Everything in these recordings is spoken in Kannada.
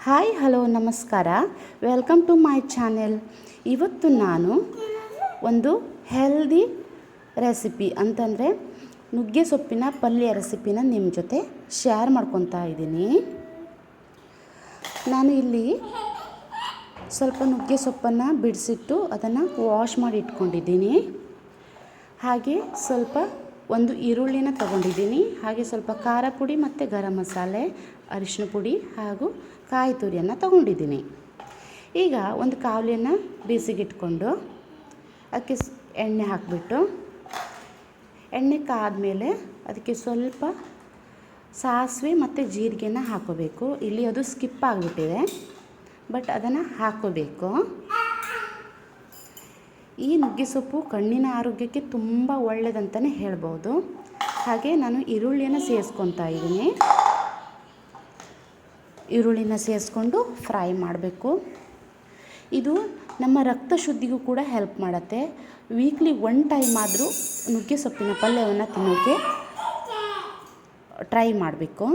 ಹಾಯ್ ಹಲೋ ನಮಸ್ಕಾರ, ವೆಲ್ಕಮ್ ಟು ಮೈ ಚಾನೆಲ್. ಇವತ್ತು ನಾನು ಒಂದು ಹೆಲ್ದಿ ರೆಸಿಪಿ ಅಂತಂದರೆ ನುಗ್ಗೆ ಸೊಪ್ಪಿನ ಪಲ್ಯ ರೆಸಿಪಿನ ನಿಮ್ಮ ಜೊತೆ ಶೇರ್ ಮಾಡ್ಕೊತಾ ಇದ್ದೀನಿ. ನಾನು ಇಲ್ಲಿ ಸ್ವಲ್ಪ ನುಗ್ಗೆ ಸೊಪ್ಪನ್ನು ಬಿಡಿಸಿಟ್ಟು ಅದನ್ನು ವಾಶ್ ಮಾಡಿ ಇಟ್ಕೊಂಡಿದ್ದೀನಿ. ಹಾಗೆ ಸ್ವಲ್ಪ ಒಂದು ಈರುಳ್ಳಿನ ತೊಗೊಂಡಿದ್ದೀನಿ. ಹಾಗೆ ಸ್ವಲ್ಪ ಖಾರ ಪುಡಿ ಮತ್ತು ಗರಂ ಮಸಾಲೆ, ಅರಿಶಿನ ಪುಡಿ ಹಾಗೂ ಕಾಯಿ ತುರಿಯನ್ನು ತೊಗೊಂಡಿದ್ದೀನಿ. ಈಗ ಒಂದು ಕಾವಲಿಯನ್ನು ಬೇಯಿಸಿಗಿಟ್ಕೊಂಡು ಅದಕ್ಕೆ ಎಣ್ಣೆ ಹಾಕಿಬಿಟ್ಟು, ಎಣ್ಣೆ ಕಾದ್ಮೇಲೆ ಅದಕ್ಕೆ ಸ್ವಲ್ಪ ಸಾಸಿವೆ ಮತ್ತು ಜೀರಿಗೆನ ಹಾಕೋಬೇಕು. ಇಲ್ಲಿ ಅದು ಸ್ಕಿಪ್ ಆಗಿಬಿಟ್ಟಿದೆ, ಬಟ್ ಅದನ್ನು ಹಾಕೋಬೇಕು. ಈ ನುಗ್ಗೆ ಸೊಪ್ಪು ಕಣ್ಣಿನ ಆರೋಗ್ಯಕ್ಕೆ ತುಂಬ ಒಳ್ಳೆಯದಂತಲೇ ಹೇಳ್ಬೋದು. ಹಾಗೆ ನಾನು ಈರುಳ್ಳಿಯನ್ನು ಸೇರಿಸ್ಕೊತಾ ಇದ್ದೀನಿ. ಈರುಳ್ಳಿನ ಸೇರಿಸ್ಕೊಂಡು ಫ್ರೈ ಮಾಡಬೇಕು. ಇದು ನಮ್ಮ ರಕ್ತ ಶುದ್ಧಿಗೂ ಕೂಡ ಹೆಲ್ಪ್ ಮಾಡುತ್ತೆ. ವೀಕ್ಲಿ 1 ಟೈಮ್ ಆದರೂ ನುಗ್ಗೆ ಸೊಪ್ಪಿನ ಪಲ್ಯವನ್ನು ತಿನ್ನೋಕ್ಕೆ ಟ್ರೈ ಮಾಡಬೇಕು.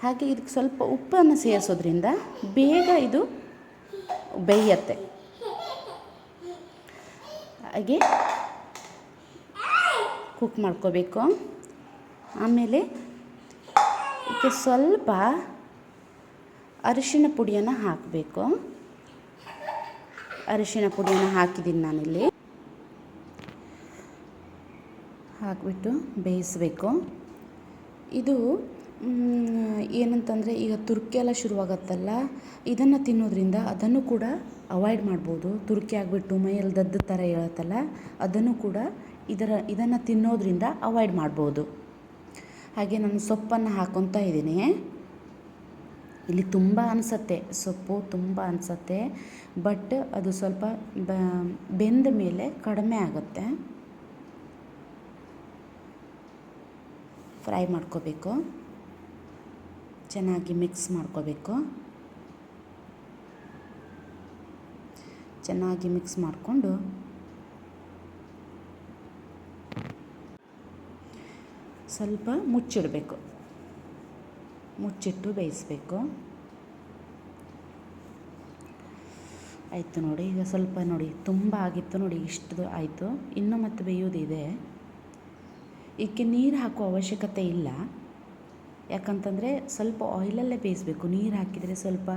ಹಾಗೆ ಇದಕ್ಕೆ ಸ್ವಲ್ಪ ಉಪ್ಪನ್ನು ಸೇರಿಸೋದ್ರಿಂದ ಬೇಗ ಇದು ಬೇಯುತ್ತೆ. ಹಾಗೆ ಕುಕ್ ಮಾಡ್ಕೋಬೇಕು. ಆಮೇಲೆ ಇದಕ್ಕೆ ಸ್ವಲ್ಪ ಅರಿಶಿಣ ಪುಡಿಯನ್ನು ಹಾಕಬೇಕು. ಅರಿಶಿಣ ಪುಡಿಯನ್ನು ಹಾಕಿದ್ದೀನಿ ನಾನಿಲ್ಲಿ. ಹಾಕಿಬಿಟ್ಟು ಬೇಯಿಸಬೇಕು. ಇದು ಏನಂತಂದರೆ ಈಗ ತುರ್ಕೆ ಎಲ್ಲ ಶುರುವಾಗತ್ತಲ್ಲ, ಇದನ್ನು ತಿನ್ನೋದ್ರಿಂದ ಅದನ್ನು ಕೂಡ ಅವಾಯ್ಡ್ ಮಾಡ್ಬೋದು. ತುರ್ಕೆ ಆಗಿಬಿಟ್ಟು ಮೈಯಲ್ಲಿ ದದ್ದ ಥರ ಹೇಳುತ್ತಲ್ಲ, ಅದನ್ನು ಕೂಡ ಇದನ್ನು ತಿನ್ನೋದ್ರಿಂದ ಅವಾಯ್ಡ್ ಮಾಡ್ಬೋದು. ಹಾಗೆ ನಾನು ಸೊಪ್ಪನ್ನು ಹಾಕ್ಕೊತಾ ಇದ್ದೀನಿ. ಇಲ್ಲಿ ತುಂಬ ಅನಿಸುತ್ತೆ, ಸೊಪ್ಪು ತುಂಬ ಅನಿಸುತ್ತೆ, ಬಟ್ ಅದು ಸ್ವಲ್ಪ ಬೆಂದ ಮೇಲೆ ಕಡಿಮೆ ಆಗುತ್ತೆ. ಫ್ರೈ ಮಾಡ್ಕೋಬೇಕು. ಚೆನ್ನಾಗಿ ಮಿಕ್ಸ್ ಮಾಡ್ಕೋಬೇಕು. ಚೆನ್ನಾಗಿ ಮಿಕ್ಸ್ ಮಾಡಿಕೊಂಡು ಸ್ವಲ್ಪ ಮುಚ್ಚಿಡಬೇಕು. ಮುಚ್ಚಿಟ್ಟು ಬೇಯಿಸಬೇಕು. ಆಯಿತು ನೋಡಿ, ಈಗ ಸ್ವಲ್ಪ ನೋಡಿ ತುಂಬ ಆಗಿತ್ತು ನೋಡಿ, ಇಷ್ಟು ಆಯಿತು. ಇನ್ನೂ ಮತ್ತೆ ಬೇಯೋದಿದೆ. ಇದಕ್ಕೆ ನೀರು ಹಾಕೋ ಅವಶ್ಯಕತೆ ಇಲ್ಲ. ಯಾಕಂತಂದರೆ ಸ್ವಲ್ಪ ಆಯಿಲಲ್ಲೇ ಬೇಯಿಸಬೇಕು. ನೀರು ಹಾಕಿದರೆ ಸ್ವಲ್ಪ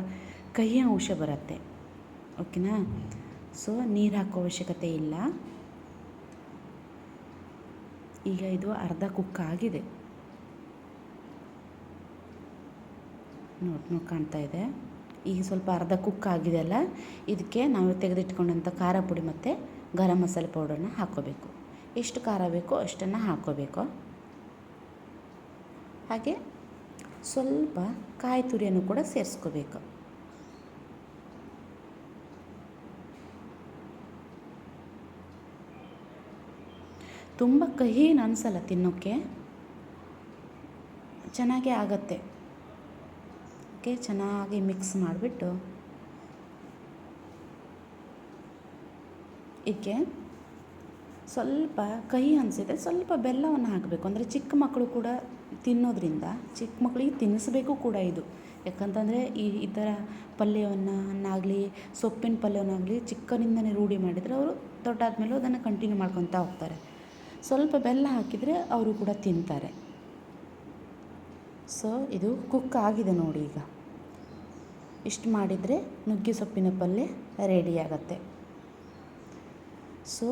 ಕಹಿ ಅಂಶ ಬರುತ್ತೆ. ಓಕೆನಾ? ಸೊ ನೀರು ಹಾಕೋ ಅವಶ್ಯಕತೆ ಇಲ್ಲ. ಈಗ ಇದು ಅರ್ಧ ಕುಕ್ ಆಗಿದೆ. ನೋಡಿ ಕಾಣ್ತಾ ಇದೆ. ಈಗ ಸ್ವಲ್ಪ ಅರ್ಧ ಕುಕ್ ಆಗಿದೆ ಅಲ್ಲ, ಇದಕ್ಕೆ ನಾವು ತೆಗೆದಿಟ್ಕೊಂಡಂಥ ಖಾರ ಪುಡಿ ಮತ್ತು ಗರಂ ಮಸಾಲೆ ಪೌಡರನ್ನ ಹಾಕ್ಕೋಬೇಕು. ಎಷ್ಟು ಖಾರ ಬೇಕೋ ಅಷ್ಟನ್ನು ಹಾಕ್ಕೋಬೇಕು. ಹಾಗೆ ಸ್ವಲ್ಪ ಕಾಯಿ ತುರಿಯನ್ನು ಕೂಡ ಸೇರಿಸ್ಕೋಬೇಕು. ತುಂಬ ಕಹಿ ಅನಿಸಲ್ಲ ತಿನ್ನೋಕ್ಕೆ, ಚೆನ್ನಾಗೇ ಆಗುತ್ತೆ. ಓಕೆ, ಚೆನ್ನಾಗಿ ಮಿಕ್ಸ್ ಮಾಡಿಬಿಟ್ಟು ಇದಕ್ಕೆ ಸ್ವಲ್ಪ ಕಹಿ ಅನಿಸಿದೆ ಸ್ವಲ್ಪ ಬೆಲ್ಲವನ್ನು ಹಾಕಬೇಕು. ಅಂದರೆ ಚಿಕ್ಕ ಮಕ್ಕಳು ಕೂಡ ತಿನ್ನೋದ್ರಿಂದ ಚಿಕ್ಕ ಮಕ್ಕಳಿಗೆ ತಿನ್ನಿಸ್ಬೇಕು ಕೂಡ ಇದು. ಯಾಕಂತಂದರೆ ಈ ಥರ ಪಲ್ಯವನ್ನಾಗಲಿ ಸೊಪ್ಪಿನ ಪಲ್ಯವನ್ನಾಗಲಿ ಚಿಕ್ಕನಿಂದನೇ ರೂಢಿ ಮಾಡಿದರೆ ಅವರು ದೊಡ್ಡಾದ್ಮೇಲೂ ಅದನ್ನು ಕಂಟಿನ್ಯೂ ಮಾಡ್ಕೊತಾ ಹೋಗ್ತಾರೆ. ಸ್ವಲ್ಪ ಬೆಲ್ಲ ಹಾಕಿದರೆ ಅವರು ಕೂಡ ತಿಂತಾರೆ. ಸೊ ಇದು ಕುಕ್ ಆಗಿದೆ ನೋಡಿ. ಈಗ ಇಷ್ಟು ಮಾಡಿದರೆ ನುಗ್ಗೆ ಸೊಪ್ಪಿನ ಪಲ್ಯ ರೆಡಿ ಆಗುತ್ತೆ. ಸೊ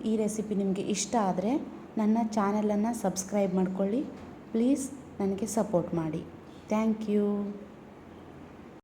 ಈ ರೆಸಿಪಿ ನಿಮಗೆ ಇಷ್ಟ ಆದರೆ ನನ್ನ ಚಾನಲನ್ನು ಸಬ್ಸ್ಕ್ರೈಬ್ ಮಾಡ್ಕೊಳ್ಳಿ. ಪ್ಲೀಸ್ ನನಗೆ ಸಪೋರ್ಟ್ ಮಾಡಿ. Thank you.